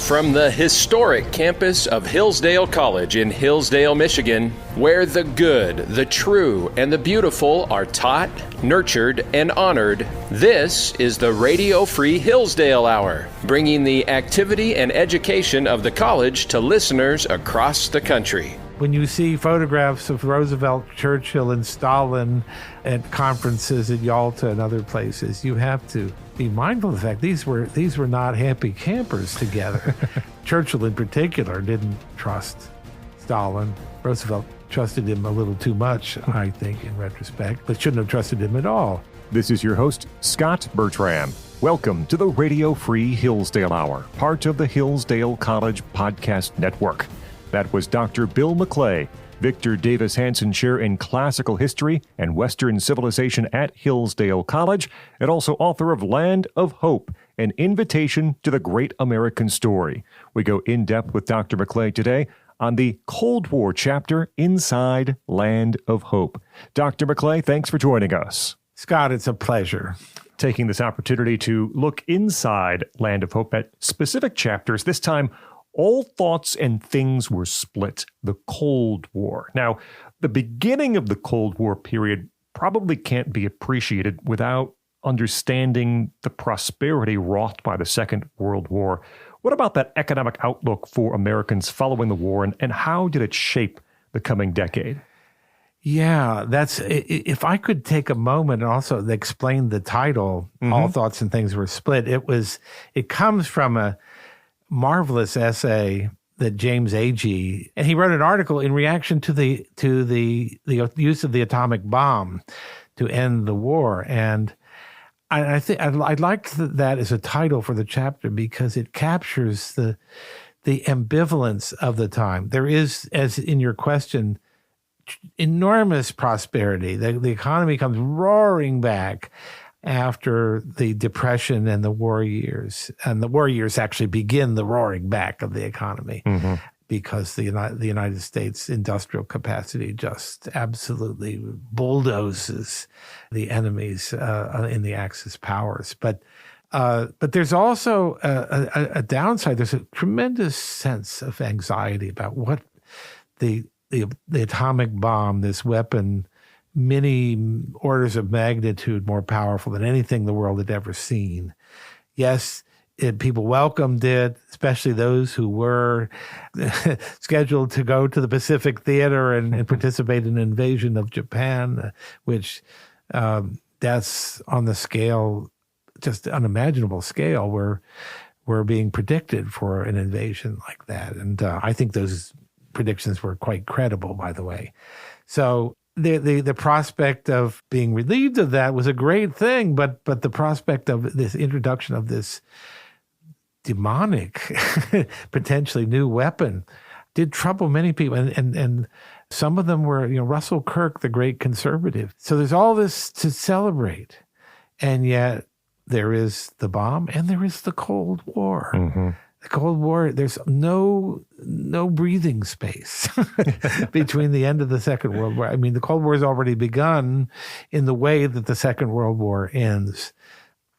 from the historic campus of Hillsdale College in Hillsdale, Michigan, where the good, the true, and the beautiful are taught, nurtured, and honored. This is the Radio Free Hillsdale Hour, bringing the activity and education of the college to listeners across the country. When you see photographs of Roosevelt, Churchill, and Stalin at conferences at Yalta and other places, you have to be mindful of the fact these were not happy campers together. Churchill in particular didn't trust Stalin. Roosevelt trusted him a little too much, I think, in retrospect, but shouldn't have trusted him at all. This is your host, Scot Bertram. Welcome to the Radio Free Hillsdale Hour, part of the Hillsdale College Podcast Network. That was Dr. Bill McClay, Victor Davis Hanson Chair in Classical History and Western Civilization at Hillsdale College, and also author of Land of Hope, an invitation to the great American story. We go in depth with Dr. McClay today on the Cold War chapter inside Land of Hope. Dr. McClay, thanks for joining us. Scott, it's a pleasure. Taking this opportunity to look inside Land of Hope at specific chapters, this time all thoughts and things were split, the Cold War. Now, the beginning of the Cold War period probably can't be appreciated without understanding the prosperity wrought by the Second World War. What about that economic outlook for Americans following the war, and how did it shape the coming decade? Yeah, if I could take a moment and also explain the title, All Thoughts and Things Were Split, it comes from a marvelous essay that James Agee, and he wrote an article in reaction to the use of the atomic bomb to end the war. And I think I liked that as a title for the chapter because it captures the ambivalence of the time. There is, as in your question, enormous prosperity. The economy comes roaring back after the Depression and the war years. And the war years actually begin the roaring back of the economy because the United States industrial capacity just absolutely bulldozes the enemies in the Axis powers. But there's also a downside. There's a tremendous sense of anxiety about what the atomic bomb, this weapon, many orders of magnitude more powerful than anything the world had ever seen. Yes, people welcomed it, especially those who were scheduled to go to the Pacific Theater and participate in an invasion of Japan, which that's on the scale, just unimaginable scale, where we're being predicted for an invasion like that. And I think those predictions were quite credible, by the way. So the prospect of being relieved of that was a great thing, but the prospect of this introduction of this demonic, potentially new weapon did trouble many people. And some of them were, Russell Kirk, the great conservative. So there's all this to celebrate. And yet there is the bomb and there is the Cold War. Mm-hmm. The Cold War, there's no breathing space between the end of the Second World War. I mean, the Cold War has already begun in the way that the Second World War ends.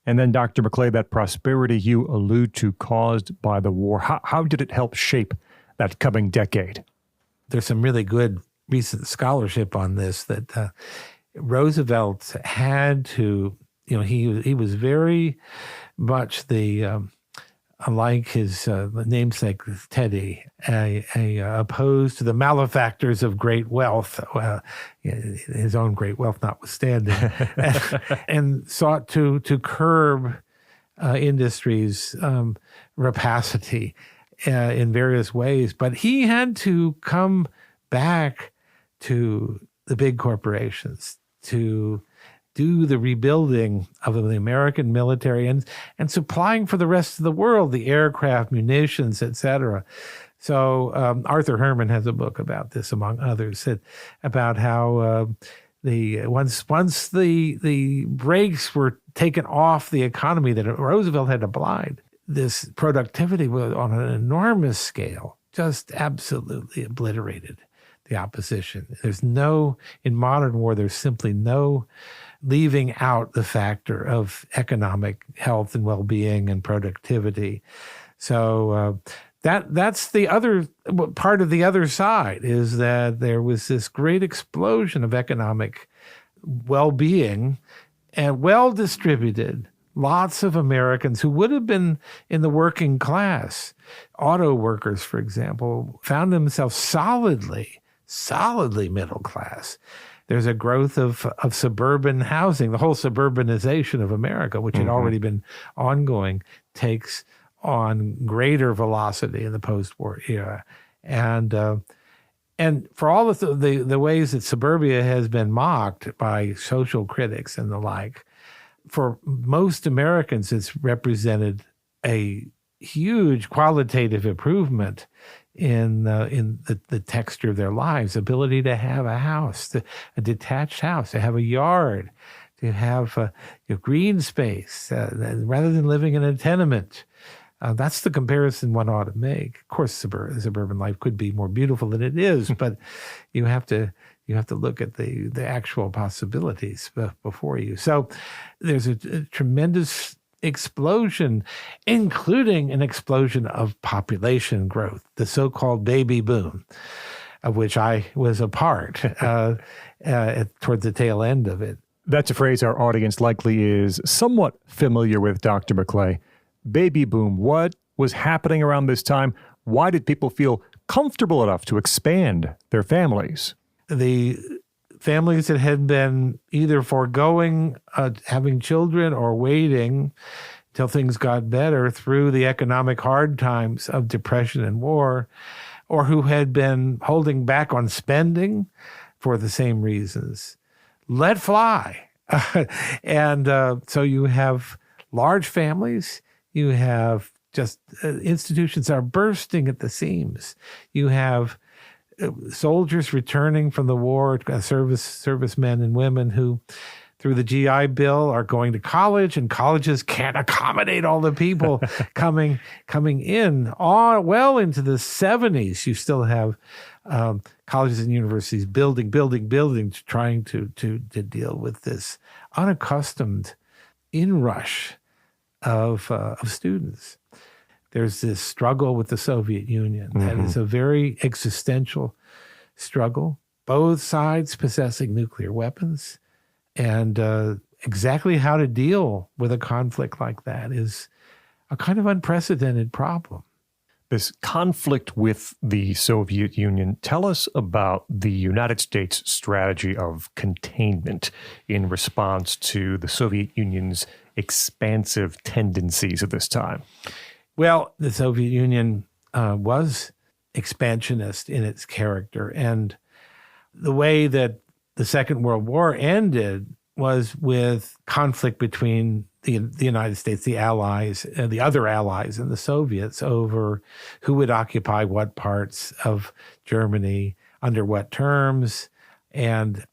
And then, Dr. McClay, that prosperity you allude to caused by the war, how did it help shape that coming decade? There's some really good recent scholarship on this, that Roosevelt had to, he was very much unlike his namesake Teddy, opposed to the malefactors of great wealth, his own great wealth notwithstanding, and sought to curb industry's rapacity in various ways. But he had to come back to the big corporations to do the rebuilding of the American military and supplying for the rest of the world, the aircraft, munitions, etc. So Arthur Herman has a book about this, among others, about how once the brakes were taken off the economy that Roosevelt had applied, this productivity was on an enormous scale, just absolutely obliterated the opposition. In modern war, there's simply no leaving out the factor of economic health and well-being and productivity. So that's the other part of the other side, is that there was this great explosion of economic well-being and well-distributed. Lots of Americans who would have been in the working class, auto workers, for example, found themselves solidly middle class. There's a growth of suburban housing. The whole suburbanization of America, which had already been ongoing, takes on greater velocity in the post-war era. And for all of the ways that suburbia has been mocked by social critics and the like, for most Americans, it's represented a huge qualitative improvement in the texture of their lives, ability to have a house, a detached house, to have a yard, to have a green space, rather than living in a tenement. That's the comparison one ought to make. Of course, suburban life could be more beautiful than it is, but you have to look at the actual possibilities before you. So there's a tremendous explosion, including an explosion of population growth, the so-called baby boom, of which I was a part toward the tail end of it. That's a phrase our audience likely is somewhat familiar with, Dr. McClay. Baby boom. What was happening around this time? Why did people feel comfortable enough to expand their families? The families that had been either foregoing having children or waiting till things got better through the economic hard times of depression and war, or who had been holding back on spending for the same reasons, let fly. And so you have large families, you have just institutions are bursting at the seams. You have soldiers returning from the war, servicemen and women who, through the GI Bill, are going to college, and colleges can't accommodate all the people coming in. Well into the 70s, you still have colleges and universities building, trying to deal with this unaccustomed inrush of students. There's this struggle with the Soviet Union that is a very existential struggle, both sides possessing nuclear weapons. And exactly how to deal with a conflict like that is a kind of unprecedented problem. This conflict with the Soviet Union, tell us about the United States strategy of containment in response to the Soviet Union's expansive tendencies at this time. Well, the Soviet Union was expansionist in its character, and the way that the Second World War ended was with conflict between the United States, the Allies, and the other Allies and the Soviets over who would occupy what parts of Germany, under what terms, and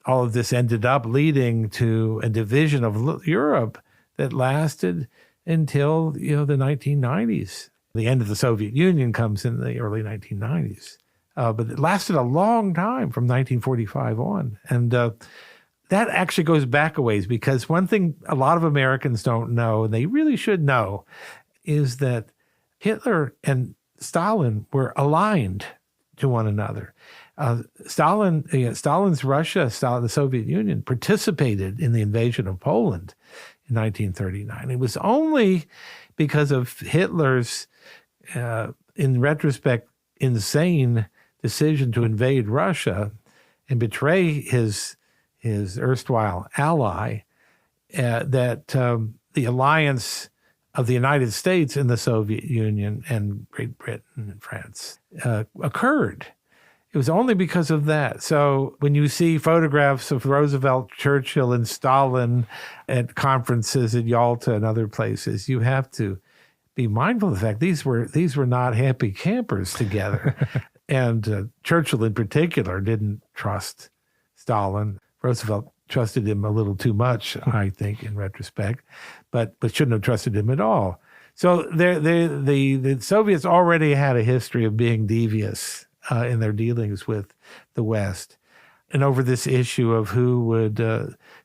all of this ended up leading to a division of Europe that lasted until the 1990s. The end of the Soviet Union comes in the early 1990s. But it lasted a long time from 1945 on. And that actually goes back a ways, because one thing a lot of Americans don't know, and they really should know, is that Hitler and Stalin were aligned to one another. Stalin's Russia, the Soviet Union, participated in the invasion of Poland in 1939. It was only because of Hitler's, in retrospect, insane decision to invade Russia and betray his erstwhile ally that the alliance of the United States and the Soviet Union and Great Britain and France occurred. It was only because of that. So when you see photographs of Roosevelt, Churchill, and Stalin at conferences at Yalta and other places, you have to be mindful of the fact these were not happy campers together. And Churchill in particular didn't trust Stalin. Roosevelt trusted him a little too much, I think, in retrospect, but shouldn't have trusted him at all. So the Soviets already had a history of being devious in their dealings with the West, and over this issue of who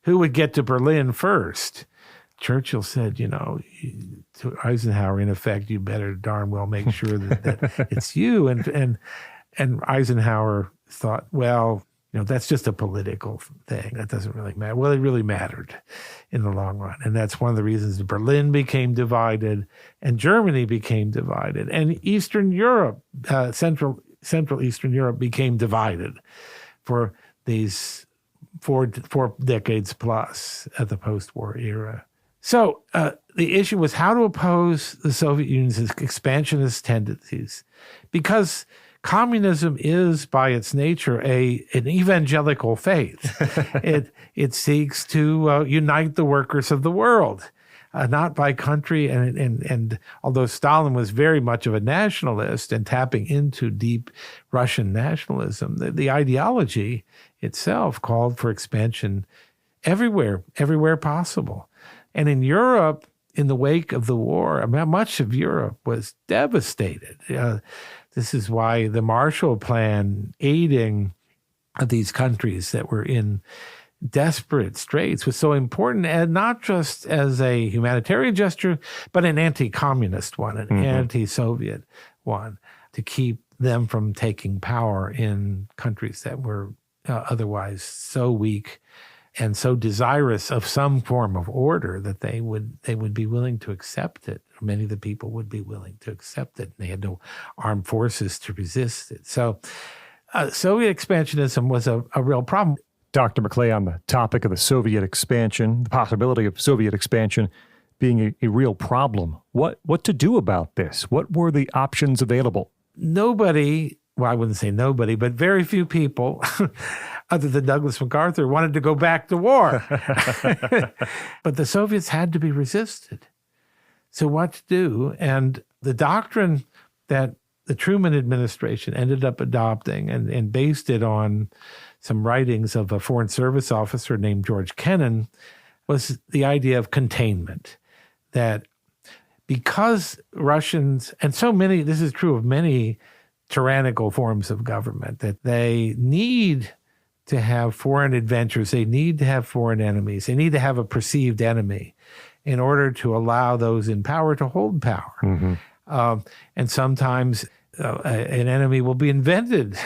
would get to Berlin first, Churchill said, to Eisenhower, in effect, you better darn well make sure that it's you. And Eisenhower thought, well, that's just a political thing. That doesn't really matter. Well, it really mattered in the long run. And that's one of the reasons Berlin became divided and Germany became divided. And Eastern Europe, Central Eastern Europe became divided for these four decades plus at the post-war era. So the issue was how to oppose the Soviet Union's expansionist tendencies, because communism is, by its nature, an evangelical faith. It seeks to unite the workers of the world, not by country. And although Stalin was very much of a nationalist and tapping into deep Russian nationalism, the ideology itself called for expansion everywhere possible. And in Europe, in the wake of the war, much of Europe was devastated. This is why the Marshall Plan aiding these countries that were in desperate straits was so important, and not just as a humanitarian gesture, but an anti-communist one, an anti-Soviet one, to keep them from taking power in countries that were otherwise so weak and so desirous of some form of order that they would be willing to accept it. Many of the people would be willing to accept it. They had no armed forces to resist it. So Soviet expansionism was a real problem. Dr. McClay, on the topic of the Soviet expansion, the possibility of Soviet expansion being a real problem, what to do about this? What were the options available? Nobody, well, I wouldn't say nobody, but very few people other than Douglas MacArthur wanted to go back to war. But the Soviets had to be resisted. So what to do? And the doctrine that the Truman administration ended up adopting and based it on some writings of a Foreign Service officer named George Kennan was the idea of containment. That because Russians, and so many, this is true of many tyrannical forms of government, that they need to have foreign adventures, they need to have foreign enemies, they need to have a perceived enemy in order to allow those in power to hold power. Mm-hmm. And sometimes an enemy will be invented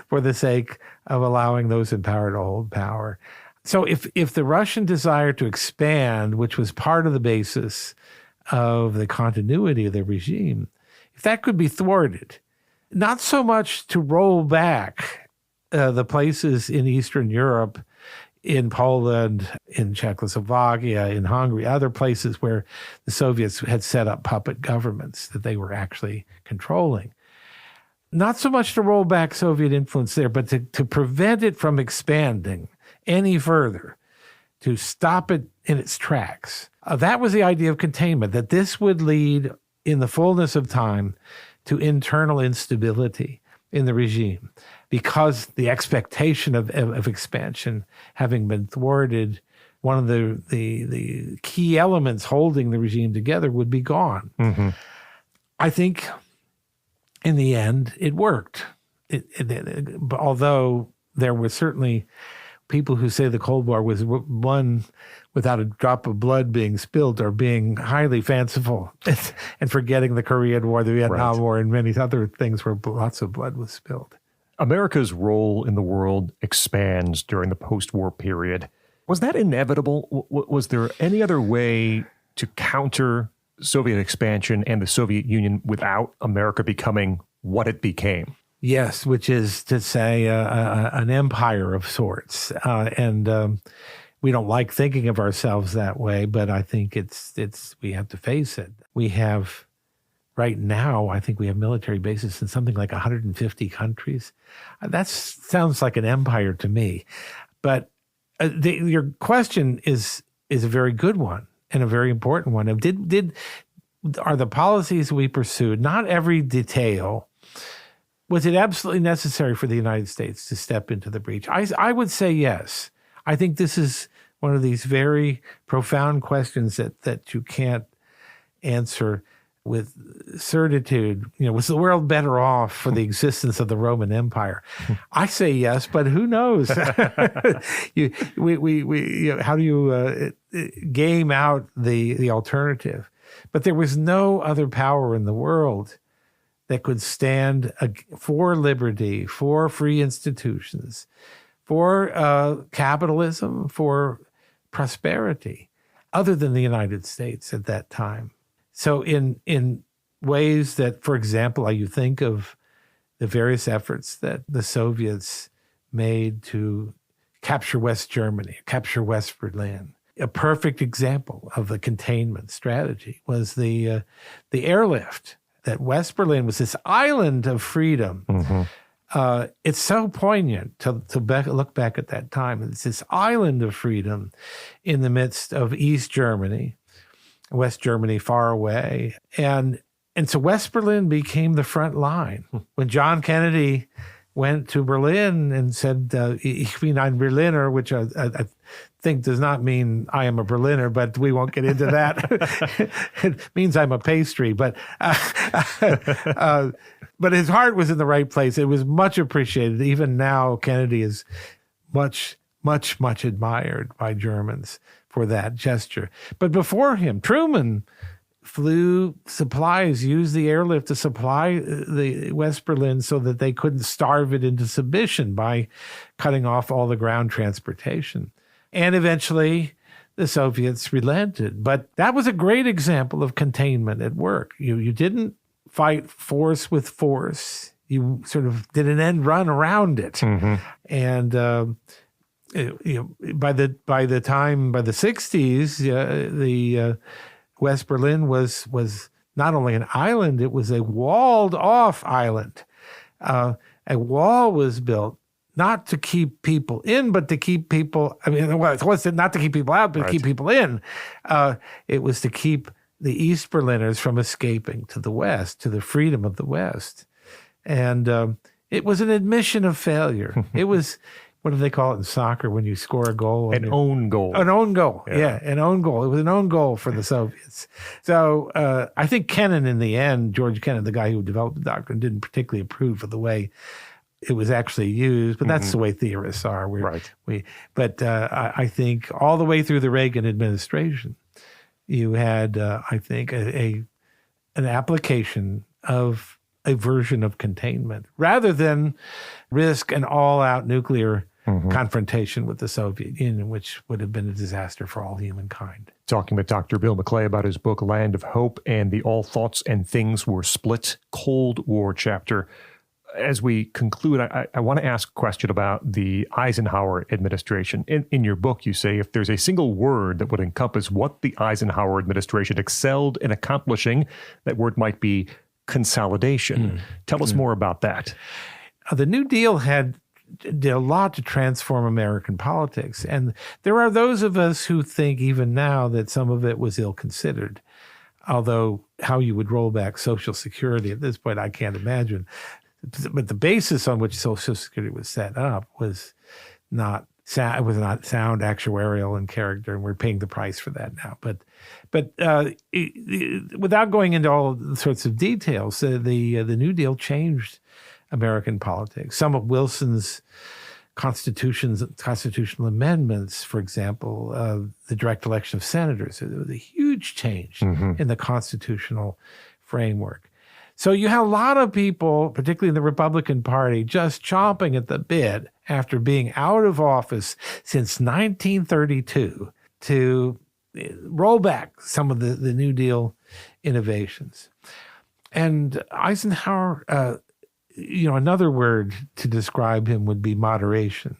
for the sake of allowing those in power to hold power. So if the Russian desire to expand, which was part of the basis of the continuity of the regime, if that could be thwarted, not so much to roll back the places in Eastern Europe, in Poland, in Czechoslovakia, in Hungary, other places where the Soviets had set up puppet governments that they were actually controlling. Not so much to roll back Soviet influence there, but to prevent it from expanding any further, to stop it in its tracks. That was the idea of containment, that this would lead in the fullness of time to internal instability in the regime, because the expectation of expansion having been thwarted, one of the key elements holding the regime together would be gone. Mm-hmm. I think in the end, it worked. Although there were certainly people who say the Cold War was won without a drop of blood being spilled, or being highly fanciful and forgetting the Korean War, the Vietnam War, and many other things where lots of blood was spilled. America's role in the world expands during the post-war period. Was that inevitable? Was there any other way to counter Soviet expansion and the Soviet Union without America becoming what it became? Yes, which is to say an empire of sorts. And we don't like thinking of ourselves that way, but I think it's we have to face it. We have, right now, I think we have military bases in something like 150 countries. That sounds like an empire to me. But your question is a very good one and a very important one. Are the policies we pursued, not every detail, was it absolutely necessary for the United States to step into the breach? I would say yes. I think this is one of these very profound questions that you can't answer with certitude, was the world better off for the existence of the Roman Empire? I say yes, but who knows? How do you game out the alternative? But there was no other power in the world that could stand for liberty, for free institutions, for capitalism, for prosperity, other than the United States at that time. So in ways that, for example, you think of the various efforts that the Soviets made to capture West Germany, capture West Berlin. A perfect example of the containment strategy was the airlift. That West Berlin was this island of freedom. Mm-hmm. It's so poignant to look back at that time. It's this island of freedom in the midst of East Germany, West Germany far away. And so West Berlin became the front line. When John Kennedy went to Berlin and said, Ich bin ein Berliner, which I think does not mean I am a Berliner, but we won't get into that. It means I'm a pastry, but his heart was in the right place. It was much appreciated. Even now, Kennedy is much, much, much admired by Germans for that gesture. But before him, Truman flew supplies, used the airlift to supply the West Berlin so that they couldn't starve it into submission by cutting off all the ground transportation. And eventually the Soviets relented. But that was a great example of containment at work. You didn't fight force with force. You sort of did an end run around it. Mm-hmm. And by the 60s, the West Berlin was not only an island, it was a walled off island. A wall was built not to keep people in, but to keep people, it wasn't not to keep people out, but to keep people in. It was to keep the East Berliners from escaping to the West, to the freedom of the West. And it was an admission of failure. It was, what do they call it in soccer when you score a goal? An own goal. An own goal, yeah, an own goal. It was an own goal for the Soviets. So I think Kennan, in the end, George Kennan, the guy who developed the doctrine, didn't particularly approve of the way it was actually used, but that's the way theorists are. I think all the way through the Reagan administration, you had, I think, an application of a version of containment rather than risk an all-out nuclear confrontation with the Soviet Union, which would have been a disaster for all humankind. Talking with Dr. Bill McClay about his book, Land of Hope, and the All Thoughts and Things Were Split Cold War chapter. As we conclude, I want to ask a question about the Eisenhower administration. In your book, you say, if there's a single word that would encompass what the Eisenhower administration excelled in accomplishing, that word might be consolidation. Tell us more about that. The New Deal did a lot to transform American politics. And there are those of us who think even now that some of it was ill-considered. Although how you would roll back Social Security at this point, I can't imagine. But the basis on which Social Security was set up was not sound actuarial in character, and we're paying the price for that now. But without going into all sorts of details, the New Deal changed American politics. Some of Wilson's constitutional amendments, for example, the direct election of senators, it was a huge change in the constitutional framework. So you have a lot of people, particularly in the Republican Party, just chomping at the bit after being out of office since 1932 to roll back some of the New Deal innovations. And Eisenhower, another word to describe him would be moderation.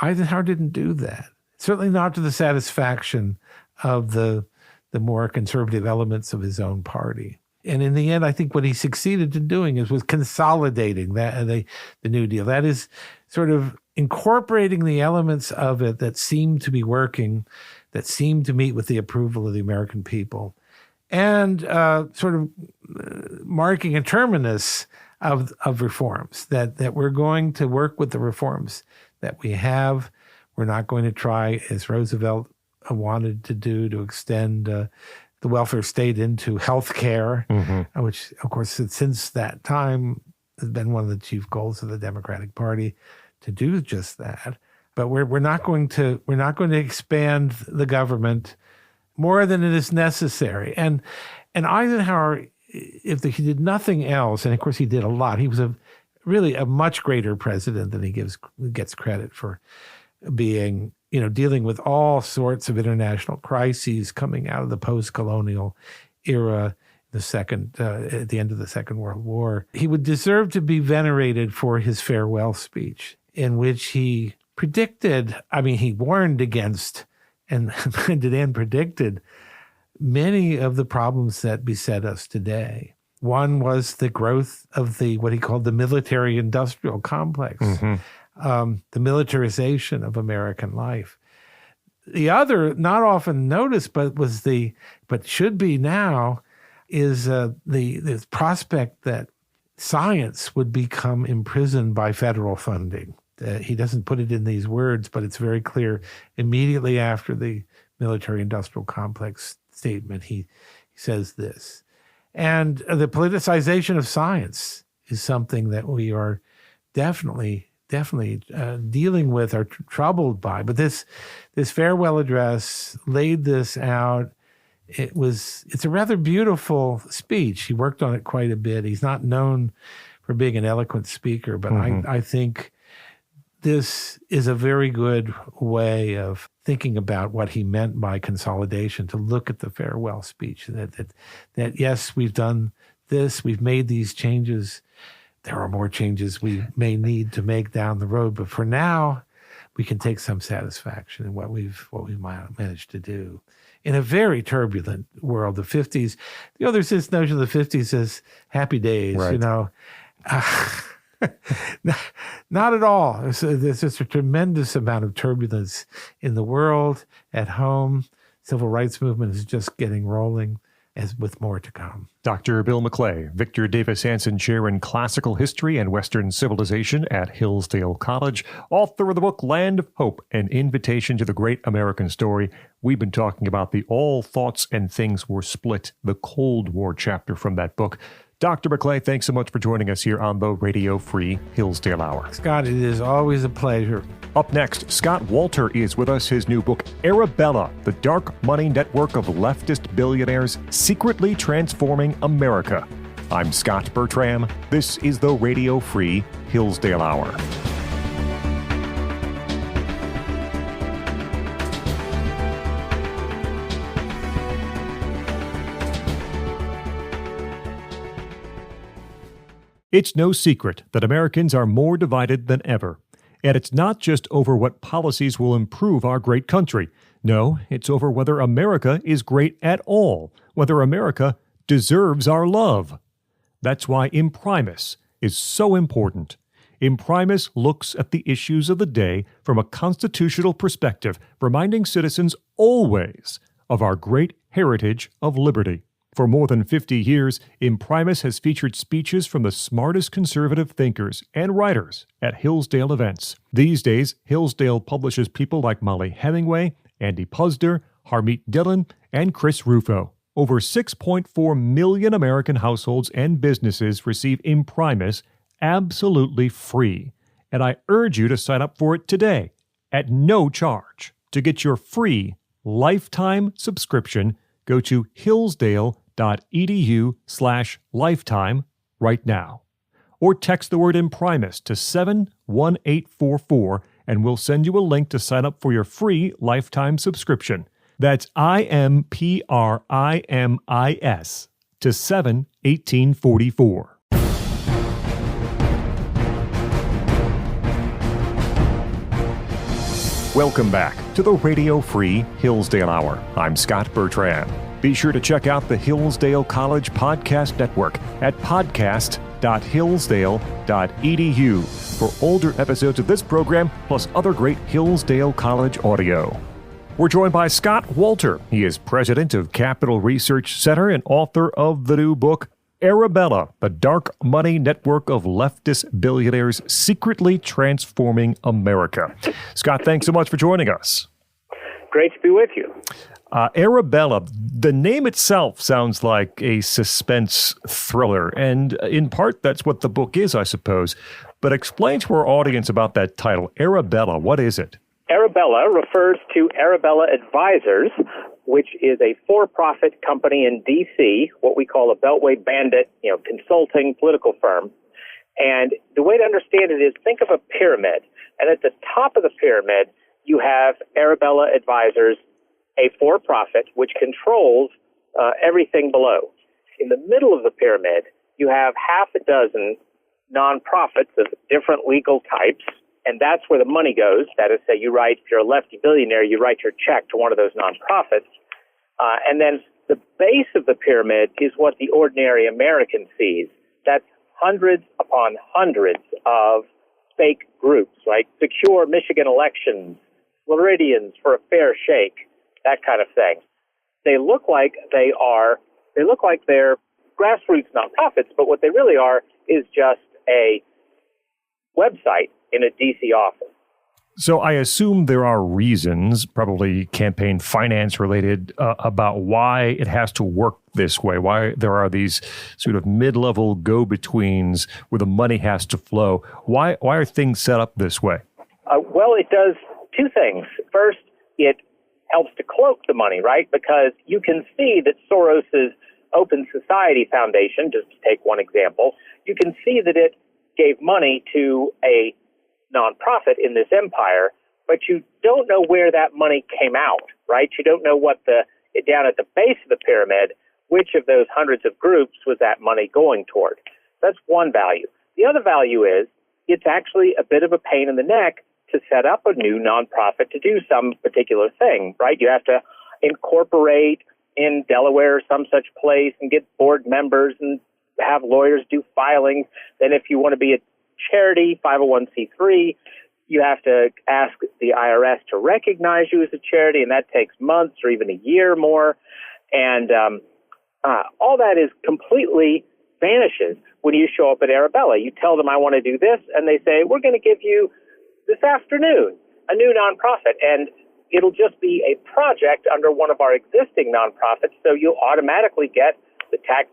Eisenhower didn't do that, certainly not to the satisfaction of the more conservative elements of his own party. And in the end, I think what he succeeded in doing was consolidating the New Deal. That is sort of incorporating the elements of it that seemed to be working, that seemed to meet with the approval of the American people, and sort of marking a terminus of reforms, that we're going to work with the reforms that we have. We're not going to try, as Roosevelt wanted to do, to extend the welfare state into health care, which, of course, since that time has been one of the chief goals of the Democratic Party to do just that. But we're not going to expand the government more than it is necessary. And Eisenhower, if he did nothing else, and of course he did a lot, he was really a much greater president than he gets credit for being, dealing with all sorts of international crises coming out of the post-colonial era, at the end of the Second World War. He would deserve to be venerated for his farewell speech, in which he he warned against and predicted many of the problems that beset us today. One was the growth of what he called the military-industrial complex, the militarization of American life. The other, not often noticed, but should be now, is the prospect that science would become imprisoned by federal funding. He doesn't put it in these words, but it's very clear. Immediately after the military-industrial complex statement, he says this. And the politicization of science is something that we are definitely dealing with, or troubled by. But this farewell address laid this out. It's a rather beautiful speech. He worked on it quite a bit. He's not known for being an eloquent speaker, but I think this is a very good way of thinking about what he meant by consolidation, to look at the farewell speech, that yes, we've done this, we've made these changes. There are more changes we may need to make down the road, but for now, we can take some satisfaction in what we've managed to do in a very turbulent world. The 50s, there's this notion of the 50s as happy days, right. Not at all. There's just a tremendous amount of turbulence in the world, at home. Civil rights movement is just getting rolling, with more to come. Dr. Bill McClay, Victor Davis Hanson Chair in Classical History and Western Civilization at Hillsdale College, author of the book Land of Hope, An Invitation to the Great American Story. We've been talking about the All Thoughts and Things Were Split, the Cold War chapter from that book. Dr. McClay, thanks so much for joining us here on the Radio Free Hillsdale Hour. Scott, it is always a pleasure. Up next, Scott Walter is with us. His new book, Arabella, the Dark Money Network of Leftist Billionaires Secretly Transforming America. I'm Scot Bertram. This is the Radio Free Hillsdale Hour. It's no secret that Americans are more divided than ever. And it's not just over what policies will improve our great country. No, it's over whether America is great at all, whether America deserves our love. That's why Imprimis is so important. Imprimis looks at the issues of the day from a constitutional perspective, reminding citizens always of our great heritage of liberty. For more than 50 years, Imprimis has featured speeches from the smartest conservative thinkers and writers at Hillsdale events. These days, Hillsdale publishes people like Molly Hemingway, Andy Puzder, Harmeet Dillon, and Chris Rufo. Over 6.4 million American households and businesses receive Imprimis absolutely free. And I urge you to sign up for it today at no charge. To get your free lifetime subscription, go to hillsdale.edu/lifetime right now. Or text the word Imprimis to 71844 and we'll send you a link to sign up for your free lifetime subscription. That's IMPRIMIS to 71844. Welcome back to the Radio Free Hillsdale Hour. I'm Scot Bertram. Be sure to check out the Hillsdale College Podcast Network at podcast.hillsdale.edu for older episodes of this program, plus other great Hillsdale College audio. We're joined by Scott Walter. He is president of Capital Research Center and author of the new book, Arabella, the Dark Money Network of Leftist Billionaires Secretly Transforming America. Scott, thanks so much for joining us. Great to be with you. Arabella, the name itself sounds like a suspense thriller, and in part that's what the book is, I suppose. But explain to our audience about that title. Arabella, what is it? Arabella refers to Arabella Advisors, which is a for-profit company in D.C., what we call a Beltway bandit, consulting political firm. And the way to understand it is think of a pyramid, and at the top of the pyramid, you have Arabella Advisors, a for-profit, which controls everything below. In the middle of the pyramid, you have half a dozen nonprofits of different legal types, and that's where the money goes. That is, say, if you're a lefty billionaire, you write your check to one of those nonprofits. And then the base of the pyramid is what the ordinary American sees. That's hundreds upon hundreds of fake groups, right? Secure Michigan Elections, Floridians for a Fair Shake, that kind of thing. They look like they're grassroots nonprofits, but what they really are is just a website in a DC office. So I assume there are reasons, probably campaign finance related, about why it has to work this way, why there are these sort of mid-level go-betweens where the money has to flow. Why are things set up this way? Well, it does two things. First, it helps to cloak the money, right? Because you can see that Soros's Open Society Foundation, just to take one example, you can see that it gave money to a nonprofit in this empire, but you don't know where that money came out, right? You don't know down at the base of the pyramid, which of those hundreds of groups was that money going toward. That's one value. The other value is it's actually a bit of a pain in the neck to set up a new nonprofit to do some particular thing, right? You have to incorporate in Delaware or some such place and get board members and have lawyers do filings. Then if you want to be a charity, 501c3, you have to ask the IRS to recognize you as a charity, and that takes months or even a year more. And all that is completely vanishes when you show up at Arabella. You tell them, I want to do this, and they say, we're going to give you this afternoon a new nonprofit, and it'll just be a project under one of our existing nonprofits, so you'll automatically get the tax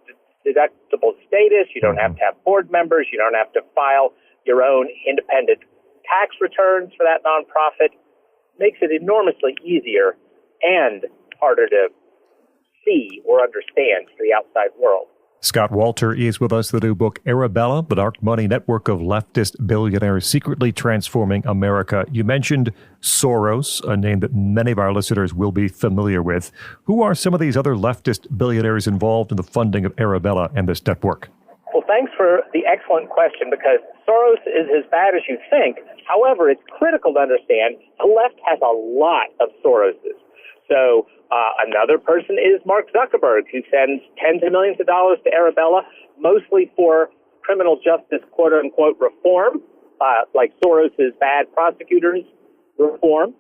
deductible status. You don't have to have board members. You don't have to file your own independent tax returns for that nonprofit. Makes it enormously easier and harder to see or understand for the outside world. Scott Walter is with us. The new book, Arabella, the Dark Money Network of Leftist Billionaires Secretly Transforming America. You mentioned Soros, a name that many of our listeners will be familiar with. Who are some of these other leftist billionaires involved in the funding of Arabella and this network? Well, thanks for the excellent question, because Soros is as bad as you think. However, it's critical to understand the left has a lot of Soroses. So another person is Mark Zuckerberg, who sends tens of millions of dollars to Arabella, mostly for criminal justice, quote-unquote, reform, like Soros's bad prosecutors reform.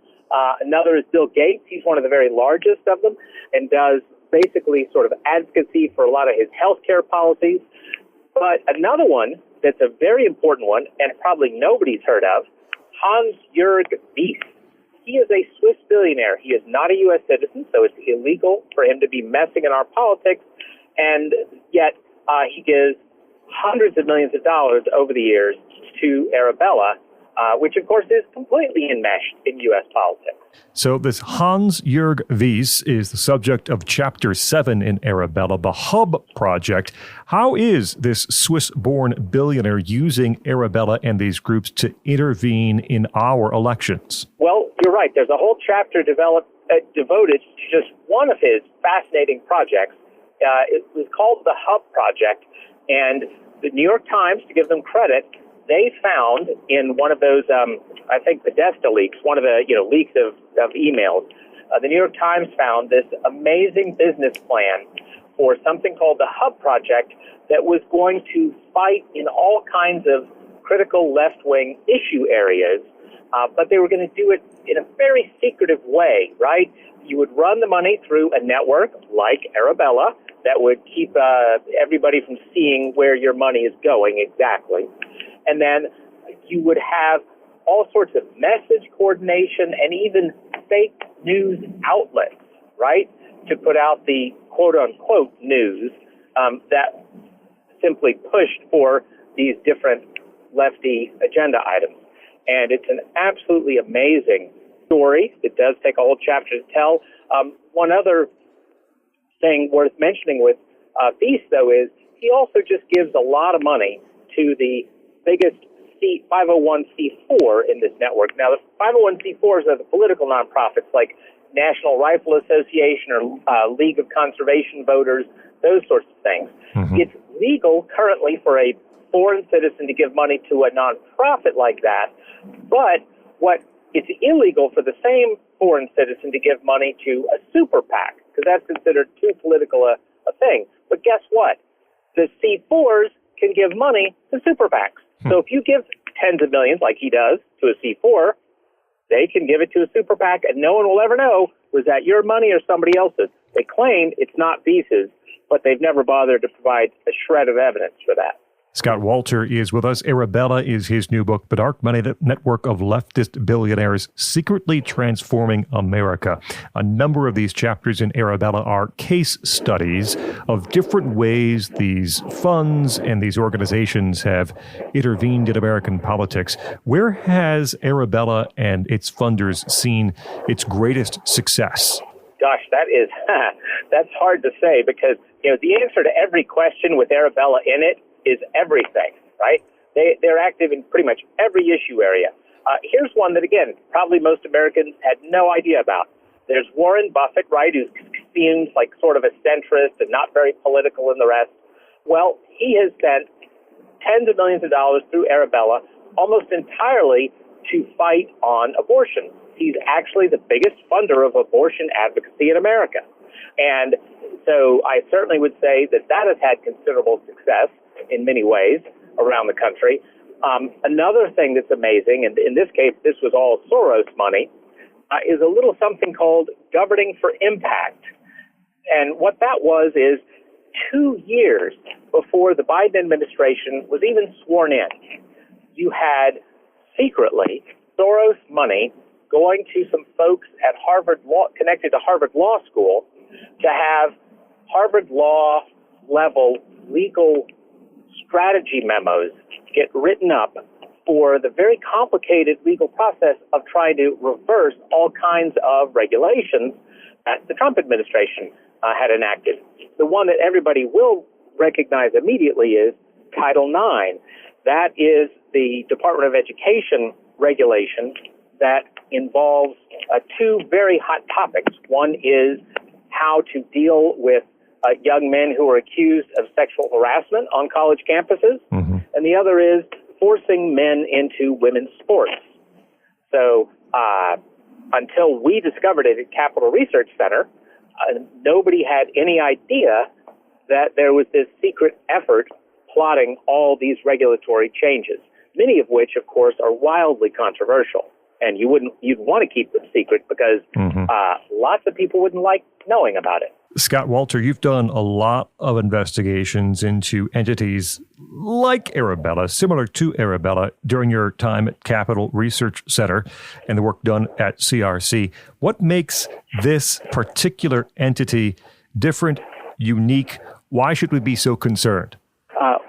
Another is Bill Gates. He's one of the very largest of them and does basically sort of advocacy for a lot of his healthcare policies. But another one that's a very important one, and probably nobody's heard of, Hans-Jörg Wyss. He is a Swiss billionaire. He is not a U.S. citizen, so it's illegal for him to be messing in our politics, and yet he gives hundreds of millions of dollars over the years to Arabella, which, of course, is completely enmeshed in U.S. politics. So this Hans-Jörg Wyss is the subject of Chapter 7 in Arabella, the Hub Project. How is this Swiss-born billionaire using Arabella and these groups to intervene in our elections? Well, you're right. There's a whole chapter devoted to just one of his fascinating projects. It was called the Hub Project, and the New York Times, to give them credit, they found in one of those, I think, Podesta leaks, one of the leaks of emails, the New York Times found this amazing business plan for something called the Hub Project that was going to fight in all kinds of critical left-wing issue areas, but they were going to do it in a very secretive way, right? You would run the money through a network like Arabella that would keep everybody from seeing where your money is going exactly. And then you would have all sorts of message coordination and even fake news outlets, right, to put out the quote-unquote news that simply pushed for these different lefty agenda items. And it's an absolutely amazing story. It does take a whole chapter to tell. One other thing worth mentioning with Feast, though, is he also just gives a lot of money to the biggest 501c4 in this network. Now, the 501c4s are the political nonprofits like National Rifle Association or League of Conservation Voters, those sorts of things. Mm-hmm. It's legal currently for a foreign citizen to give money to a nonprofit like that, but it's illegal for the same foreign citizen to give money to a super PAC, because that's considered too political a thing. But guess what? The C4s can give money to super PACs. So if you give tens of millions, like he does, to a C4, they can give it to a super PAC, and no one will ever know, was that your money or somebody else's? They claim it's not Visa's, but they've never bothered to provide a shred of evidence for that. Scott Walter is with us. Arabella is his new book, The Dark Money Network of Leftist Billionaires Secretly Transforming America. A number of these chapters in Arabella are case studies of different ways these funds and these organizations have intervened in American politics. Where has Arabella and its funders seen its greatest success? Gosh, that's hard to say, because the answer to every question with Arabella in it is everything, right? They're active in pretty much every issue area. Here's one that, again, probably most Americans had no idea about. There's Warren Buffett, right, who seems like sort of a centrist and not very political in the rest. Well, he has spent tens of millions of dollars through Arabella almost entirely to fight on abortion. He's actually the biggest funder of abortion advocacy in America. And so I certainly would say that has had considerable success in many ways around the country. Another thing that's amazing, and in this case, this was all Soros money, is a little something called Governing for Impact. And what that was is 2 years before the Biden administration was even sworn in, you had secretly Soros money going to some folks at Harvard Law, connected to Harvard Law School, to have Harvard Law level legal strategy memos get written up for the very complicated legal process of trying to reverse all kinds of regulations that the Trump administration had enacted. The one that everybody will recognize immediately is Title IX. That is the Department of Education regulation that involves two very hot topics. One is how to deal with young men who are accused of sexual harassment on college campuses, and the other is forcing men into women's sports. So until we discovered it at Capitol Research Center, nobody had any idea that there was this secret effort plotting all these regulatory changes, many of which, of course, are wildly controversial. And you'd want to keep them secret because lots of people wouldn't like knowing about it. Scott Walter, you've done a lot of investigations into entities like Arabella, similar to Arabella, during your time at Capitol Research Center and the work done at CRC. What makes this particular entity different, unique? Why should we be so concerned?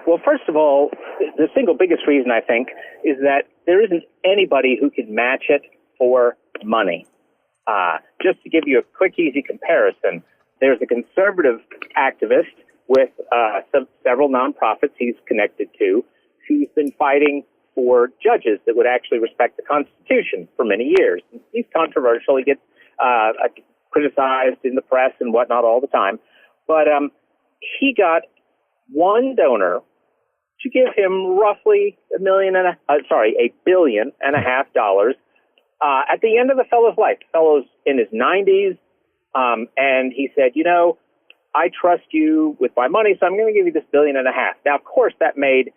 Well, first of all, the single biggest reason, I think, is that there isn't anybody who can match it for money. Just to give you a quick, easy comparison, there's a conservative activist with several nonprofits he's connected to who's been fighting for judges that would actually respect the Constitution for many years. He's controversial. He gets criticized in the press and whatnot all the time. But he got one donor to give him roughly $1.5 billion at the end of the fellow's life. The fellow's in his 90s, and he said, I trust you with my money, so I'm going to give you this $1.5 billion. Now, of course, that made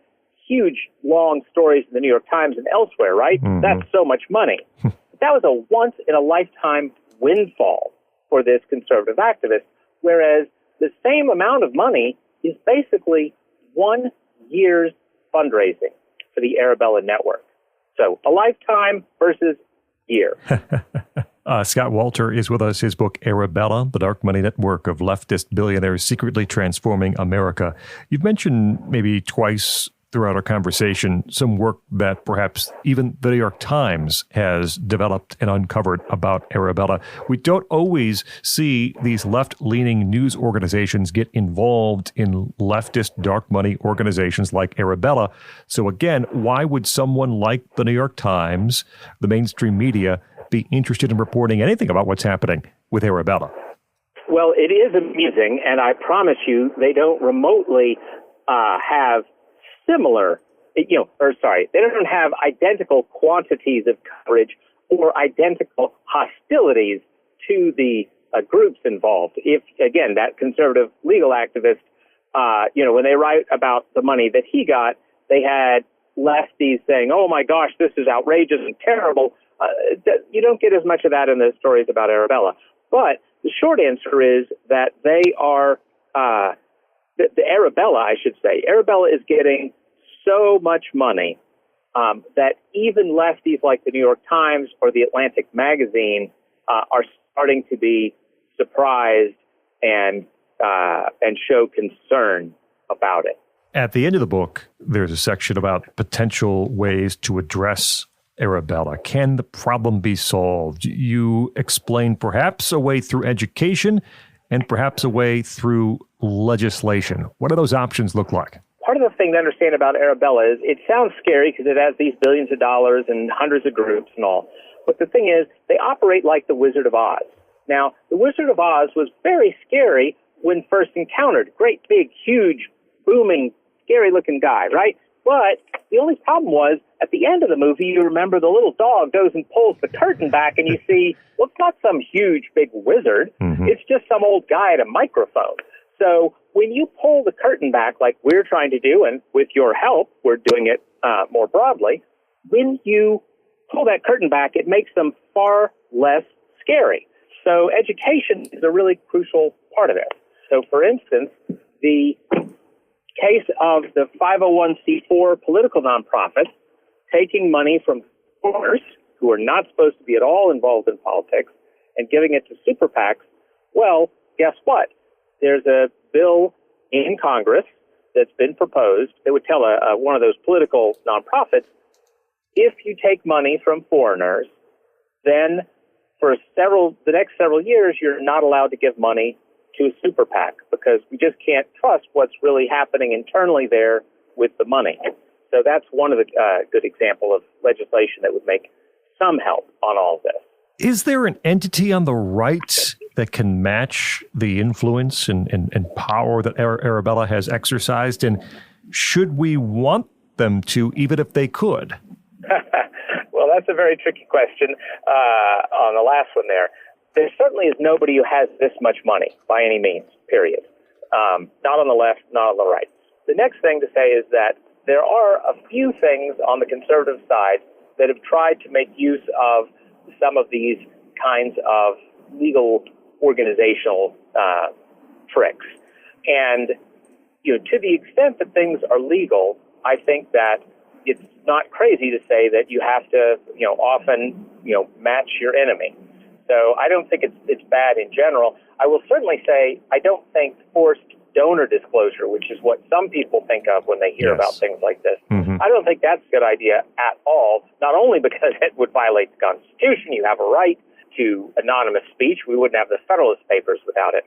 huge, long stories in the New York Times and elsewhere, right? That's so much money. But that was a once-in-a-lifetime windfall for this conservative activist, whereas the same amount of money is basically 1 year's fundraising for the Arabella network. So a lifetime versus year. Scott Walter is with us. His book, Arabella, The Dark Money Network of Leftist Billionaires Secretly Transforming America. You've mentioned maybe twice throughout our conversation some work that perhaps even the New York Times has developed and uncovered about Arabella. We don't always see these left-leaning news organizations get involved in leftist dark money organizations like Arabella. So again, why would someone like the New York Times, the mainstream media, be interested in reporting anything about what's happening with Arabella? Well, it is amusing, and I promise you they don't remotely have similar, they don't have identical quantities of coverage or identical hostilities to the groups involved. If, again, that conservative legal activist, when they write about the money that he got, they had lefties saying, oh my gosh, this is outrageous and terrible. You don't get as much of that in the stories about Arabella. But the short answer is that they are, the Arabella, I should say, Arabella is getting so much money that even lefties like the New York Times or the Atlantic magazine are starting to be surprised and show concern about it. At the end of the book, there's a section about potential ways to address Arabella. Can the problem be solved? You explain perhaps a way through education and perhaps a way through legislation. What do those options look like? Part of the thing to understand about Arabella is it sounds scary because it has these billions of dollars and hundreds of groups and all. But the thing is, they operate like the Wizard of Oz. Now, the Wizard of Oz was very scary when first encountered. Great, big, huge, booming, scary-looking guy, right? But the only problem was, at the end of the movie, you remember the little dog goes and pulls the curtain back, and you see, well, it's not some huge, big wizard. Mm-hmm. It's just some old guy at a microphone. So when you pull the curtain back like we're trying to do, and with your help, we're doing it more broadly, when you pull that curtain back, it makes them far less scary. So education is a really crucial part of it. So, for instance, the case of the 501c4 political nonprofits taking money from donors who are not supposed to be at all involved in politics and giving it to super PACs, well, guess what? There's a bill in Congress that's been proposed that would tell one of those political nonprofits, if you take money from foreigners, then for the next several years, you're not allowed to give money to a super PAC because we just can't trust what's really happening internally there with the money. So that's one of the good example of legislation that would make some help on all of this. Is there an entity on the right that can match the influence and power that Arabella has exercised? And should we want them to, even if they could? Well, that's a very tricky question on the last one there. There certainly is nobody who has this much money by any means, period. Not on the left, not on the right. The next thing to say is that there are a few things on the conservative side that have tried to make use of some of these kinds of legal organizational tricks. And, to the extent that things are legal, I think that it's not crazy to say that you have to, often, match your enemy. So I don't think it's bad in general. I will certainly say I don't think forced donor disclosure, which is what some people think of when they hear about things like this. Mm-hmm. I don't think that's a good idea at all, not only because it would violate the Constitution, you have a right to anonymous speech, we wouldn't have the Federalist Papers without it,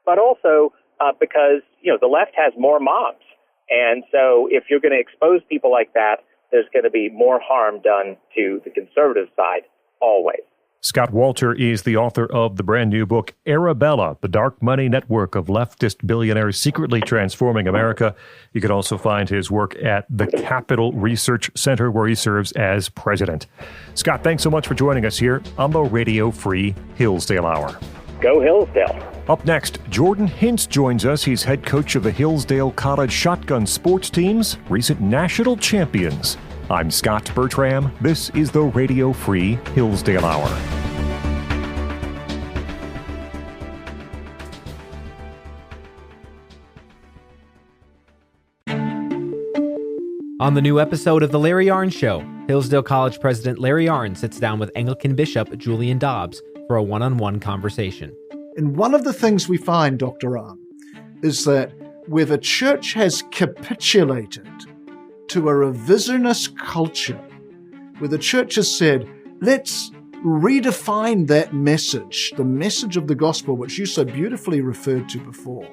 but also because, the left has more mobs. And so if you're going to expose people like that, there's going to be more harm done to the conservative side always. Scott Walter is the author of the brand new book, Arabella, The Dark Money Network of Leftist Billionaires Secretly Transforming America. You can also find his work at the Capital Research Center, where he serves as president. Scott, thanks so much for joining us here on the Radio Free Hillsdale Hour. Go Hillsdale. Up next, Jordan Hintz joins us. He's head coach of the Hillsdale College shotgun sports teams, recent national champions. I'm Scot Bertram. This is the Radio Free Hillsdale Hour. On the new episode of The Larry Arnn Show, Hillsdale College President Larry Arnn sits down with Anglican Bishop Julian Dobbs for a one-on-one conversation. And one of the things we find, Dr. Rahn, is that where the church has capitulated to a revisionist culture, where the church has said, let's redefine that message, the message of the gospel, which you so beautifully referred to before.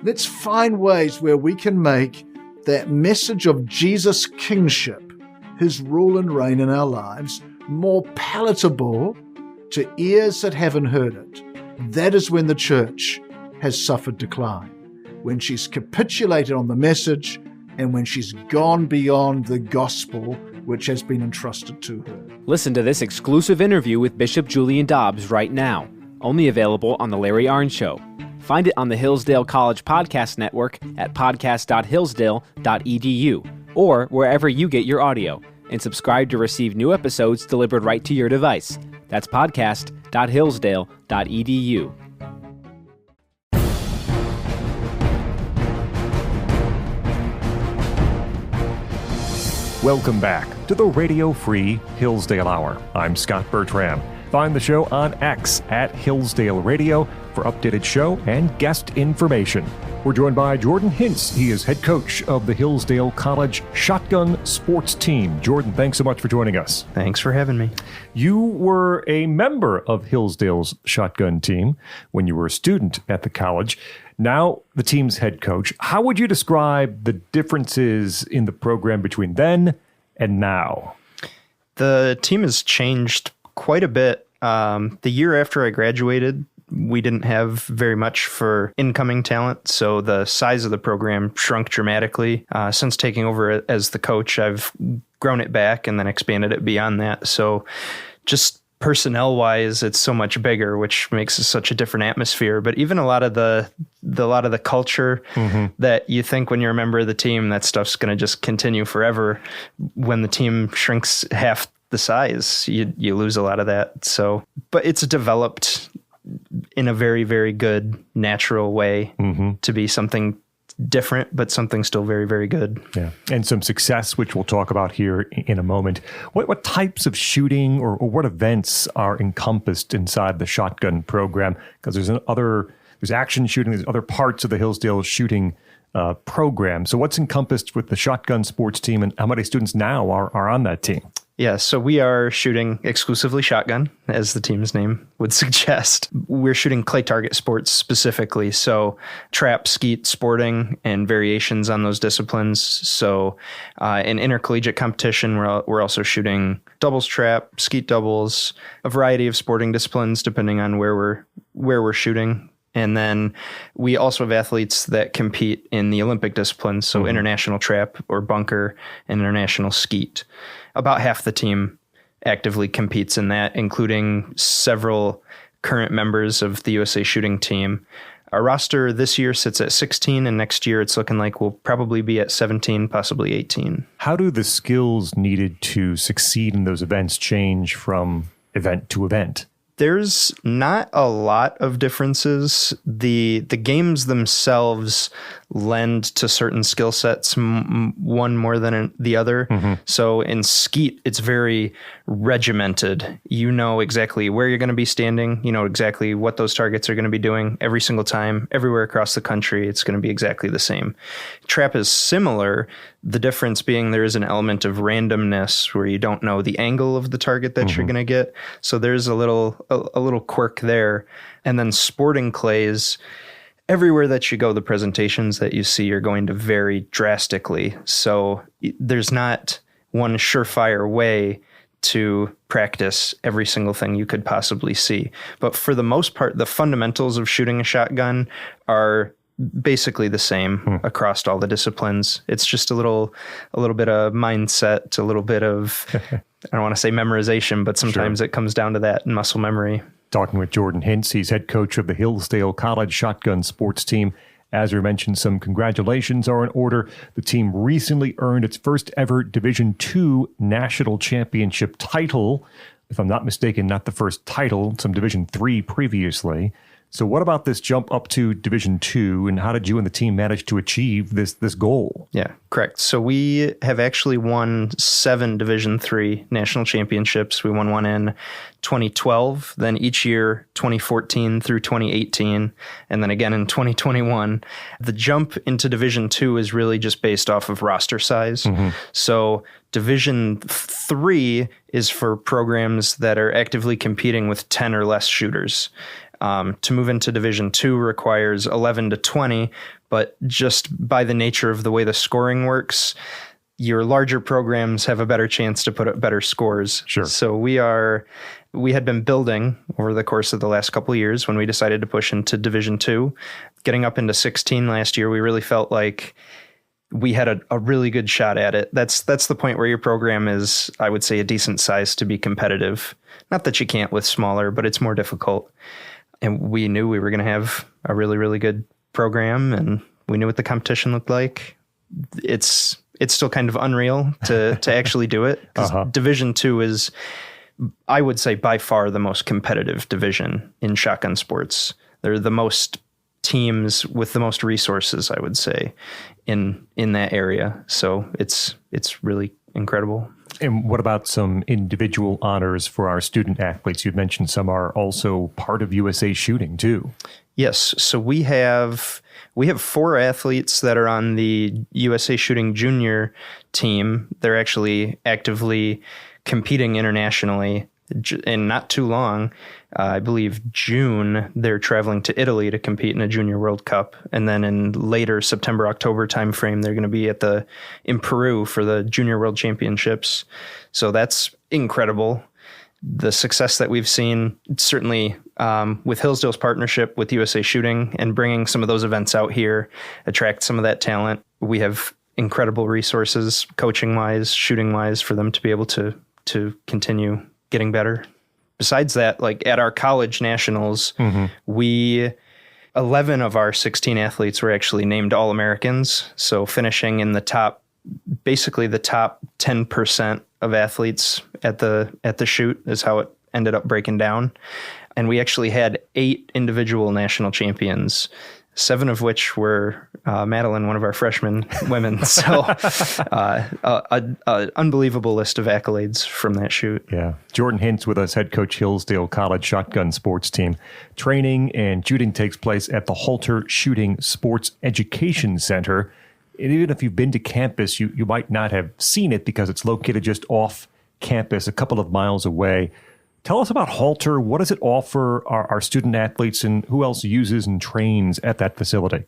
Let's find ways where we can make that message of Jesus' kingship, his rule and reign in our lives, more palatable to ears that haven't heard it. That is when the church has suffered decline, when she's capitulated on the message and when she's gone beyond the gospel which has been entrusted to her. Listen to this exclusive interview with Bishop Julian Dobbs right now, only available on The Larry Arnn Show. Find it on the Hillsdale College Podcast Network at podcast.hillsdale.edu or wherever you get your audio, and subscribe to receive new episodes delivered right to your device. That's podcast.hillsdale.edu. Welcome back to the Radio Free Hillsdale Hour. I'm Scot Bertram. Find the show on X at Hillsdale Radio for updated show and guest information. We're joined by Jordan Hintz. He is head coach of the Hillsdale College shotgun sports team. Jordan, thanks so much for joining us. Thanks for having me. You were a member of Hillsdale's shotgun team when you were a student at the college. Now the team's head coach. How would you describe the differences in the program between then and now? The team has changed quite a bit. The year after I graduated, we didn't have very much for incoming talent, so the size of the program shrunk dramatically. Since taking over as the coach, I've grown it back and then expanded it beyond that. So just personnel-wise, it's so much bigger, which makes it such a different atmosphere. But even a lot of the culture that you think when you're a member of the team, that stuff's going to just continue forever. When the team shrinks half the size, you lose a lot of that. So, but it's developed in a very, very good, natural way to be something different, but something still very, very good. Yeah, and some success, which we'll talk about here in a moment. What types of shooting or what events are encompassed inside the shotgun program? Because there's action shooting, there's other parts of the Hillsdale shooting program. So what's encompassed with the shotgun sports team, and how many students now are on that team? Yeah, so we are shooting exclusively shotgun, as the team's name would suggest. We're shooting clay target sports specifically, so trap, skeet, sporting, and variations on those disciplines. So in intercollegiate competition, we're also shooting doubles trap, skeet doubles, a variety of sporting disciplines depending on where we're shooting. And then we also have athletes that compete in the Olympic disciplines, so international trap or bunker and international skeet. About half the team actively competes in that, including several current members of the USA shooting team. Our roster this year sits at 16, and next year it's looking like we'll probably be at 17, possibly 18. How do the skills needed to succeed in those events change from event to event? There's not a lot of differences. The games themselves lend to certain skill sets, one more than the other. So in skeet, it's very regimented. You know exactly where you're going to be standing. You know exactly what those targets are going to be doing every single time, everywhere across the country. It's going to be exactly the same. Trap is similar. The difference being there is an element of randomness where you don't know the angle of the target that you're going to get. So there's a little quirk there. And then sporting clays, everywhere that you go, the presentations that you see are going to vary drastically. So there's not one surefire way to practice every single thing you could possibly see. But for the most part, the fundamentals of shooting a shotgun are basically the same across all the disciplines. It's just a little bit of mindset, a little bit of, I don't want to say memorization, but sometimes it comes down to that muscle memory. Talking with Jordan Hintz, he's head coach of the Hillsdale College shotgun sports team. As we mentioned, some congratulations are in order. The team recently earned its first ever Division II national championship title. If I'm not mistaken, not the first title, some Division III previously. So what about this jump up to Division II, and how did you and the team manage to achieve this goal? Yeah, correct. So we have actually won 7 Division III national championships. We won one in 2012, then each year 2014 through 2018, and then again in 2021. The jump into Division II is really just based off of roster size. So Division III is for programs that are actively competing with 10 or less shooters. To move into Division II requires 11 to 20, but just by the nature of the way the scoring works, your larger programs have a better chance to put up better scores. Sure. So we had been building over the course of the last couple of years when we decided to push into Division II. Getting up into 16 last year, we really felt like we had a really good shot at it. That's the point where your program is, I would say, a decent size to be competitive. Not that you can't with smaller, but it's more difficult. And we knew we were going to have a really, really good program, and we knew what the competition looked like. It's still kind of unreal to actually do it, because Division II is, I would say, by far the most competitive division in shotgun sports. They're the most teams with the most resources, I would say, in that area. So it's really incredible. And what about some individual honors for our student athletes? You'd mentioned some are also part of USA Shooting too. Yes. So we have 4 athletes that are on the USA Shooting Junior team. They're actually actively competing internationally. In not too long, I believe June, they're traveling to Italy to compete in a Junior World Cup. And then in later September, October timeframe, they're going to be in Peru for the Junior World Championships. So that's incredible. The success that we've seen, certainly with Hillsdale's partnership with USA Shooting and bringing some of those events out here, attract some of that talent. We have incredible resources, coaching-wise, shooting-wise, for them to be able to continue getting better. Besides that, like at our college nationals, 11 of our 16 athletes were actually named All-Americans. So finishing in basically the top 10% of athletes at the shoot is how it ended up breaking down. And we actually had 8 individual national champions, 7 of which were Madeline, one of our freshman women. So an unbelievable list of accolades from that shoot. Yeah. Jordan Hintz with us, head coach, Hillsdale College shotgun sports team. Training and shooting takes place at the Halter Shooting Sports Education Center. And even if you've been to campus, you might not have seen it because it's located just off campus, a couple of miles away. Tell us about Halter. What does it offer our student athletes, and who else uses and trains at that facility?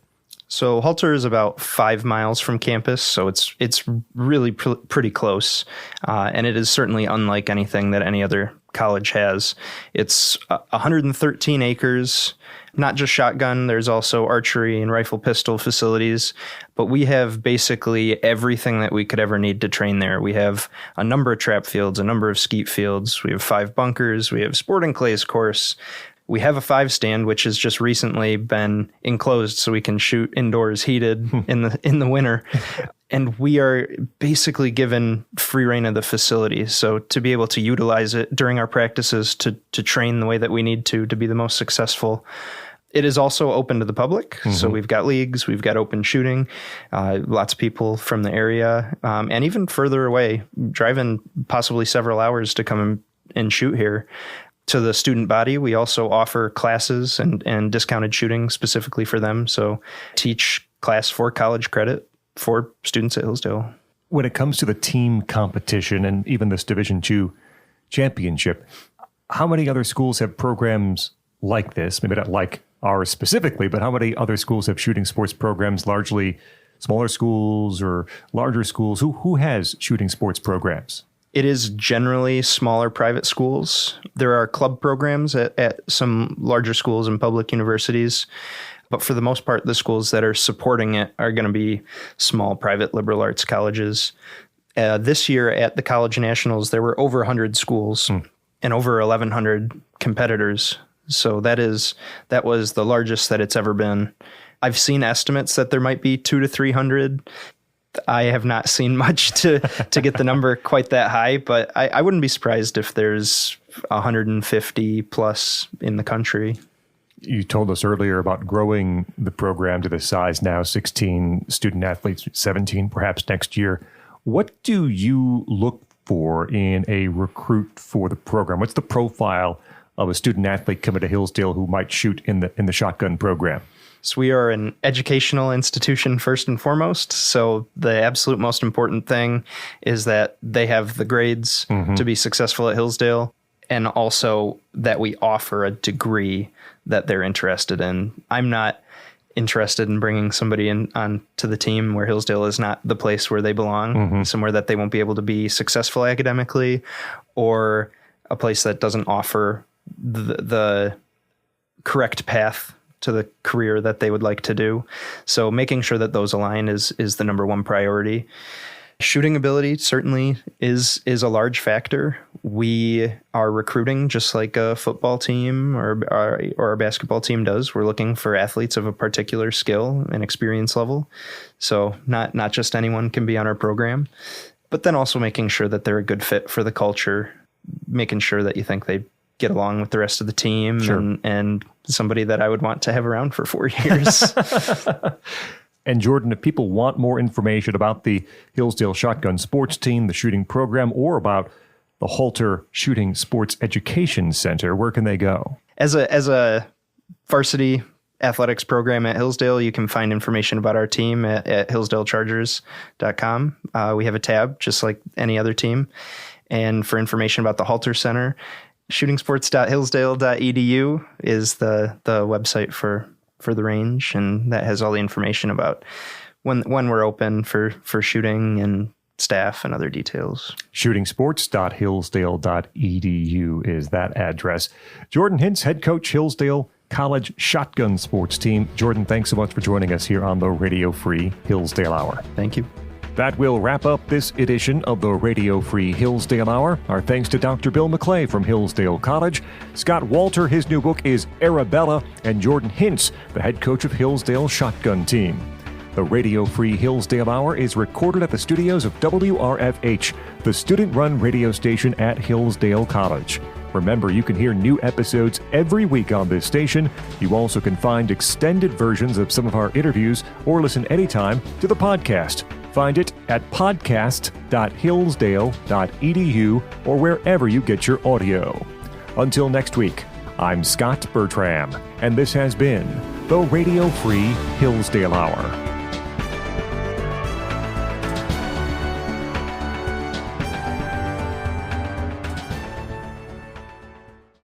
So Halter is about 5 miles from campus, so it's really pretty close, and it is certainly unlike anything that any other college has. It's 113 acres, not just shotgun. There's also archery and rifle pistol facilities, but we have basically everything that we could ever need to train there. We have a number of trap fields, a number of skeet fields. We have 5 bunkers. We have sporting clays course. We have a 5-stand, which has just recently been enclosed so we can shoot indoors heated in the winter. And we are basically given free reign of the facility. So to be able to utilize it during our practices to train the way that we need to be the most successful. It is also open to the public. So we've got leagues, we've got open shooting, lots of people from the area, and even further away, driving possibly several hours to come and shoot here. To the student body, we also offer classes and discounted shooting specifically for them. So teach class for college credit for students at Hillsdale. When it comes to the team competition and even this Division II championship, how many other schools have programs like this? Maybe not like ours specifically, but how many other schools have shooting sports programs, largely smaller schools or larger schools? Who has shooting sports programs? It is generally smaller private schools. There are club programs at some larger schools and public universities, but for the most part, the schools that are supporting it are going to be small private liberal arts colleges. This year at the College Nationals, there were over 100 schools and over 1,100 competitors. So that was the largest that it's ever been. I've seen estimates that there might be 200 to 300. I have not seen much to get the number quite that high, but I wouldn't be surprised if there's 150 plus in the country. You told us earlier about growing the program to the size now, 16 student athletes, 17 perhaps next year. What do you look for in a recruit for the program? What's the profile of a student athlete coming to Hillsdale who might shoot in the shotgun program? So we are an educational institution first and foremost. So the absolute most important thing is that they have the grades to be successful at Hillsdale, and also that we offer a degree that they're interested in. I'm not interested in bringing somebody on to the team where Hillsdale is not the place where they belong, somewhere that they won't be able to be successful academically, or a place that doesn't offer the correct path to the career that they would like to do. So making sure that those align is the number one priority. Shooting ability certainly is a large factor. We are recruiting just like a football team or a basketball team does. We're looking for athletes of a particular skill and experience level. So not just anyone can be on our program, but then also making sure that they're a good fit for the culture, making sure that you think they get along with the rest of the team, and somebody that I would want to have around for 4 years. And Jordan, if people want more information about the Hillsdale Shotgun Sports Team, the shooting program, or about the Halter Shooting Sports Education Center, where can they go? As a varsity athletics program at Hillsdale, you can find information about our team at hillsdalechargers.com. We have a tab just like any other team. And for information about the Halter Center, shootingsports.hillsdale.edu is the website for the range, and that has all the information about when we're open for shooting and staff and other details. Shootingsports.hillsdale.edu is that address. Jordan Hintz, head coach, Hillsdale College Shotgun Sports Team. Jordan, thanks so much for joining us here on the Radio Free Hillsdale Hour. Thank you. That will wrap up this edition of the Radio Free Hillsdale Hour. Our thanks to Dr. Bill McClay from Hillsdale College, Scott Walter, his new book is Arabella, and Jordan Hintz, the head coach of Hillsdale Shotgun Team. The Radio Free Hillsdale Hour is recorded at the studios of WRFH, the student-run radio station at Hillsdale College. Remember, you can hear new episodes every week on this station. You also can find extended versions of some of our interviews or listen anytime to the podcast. Find it at podcast.hillsdale.edu or wherever you get your audio. Until next week, I'm Scot Bertram, and this has been the Radio Free Hillsdale Hour.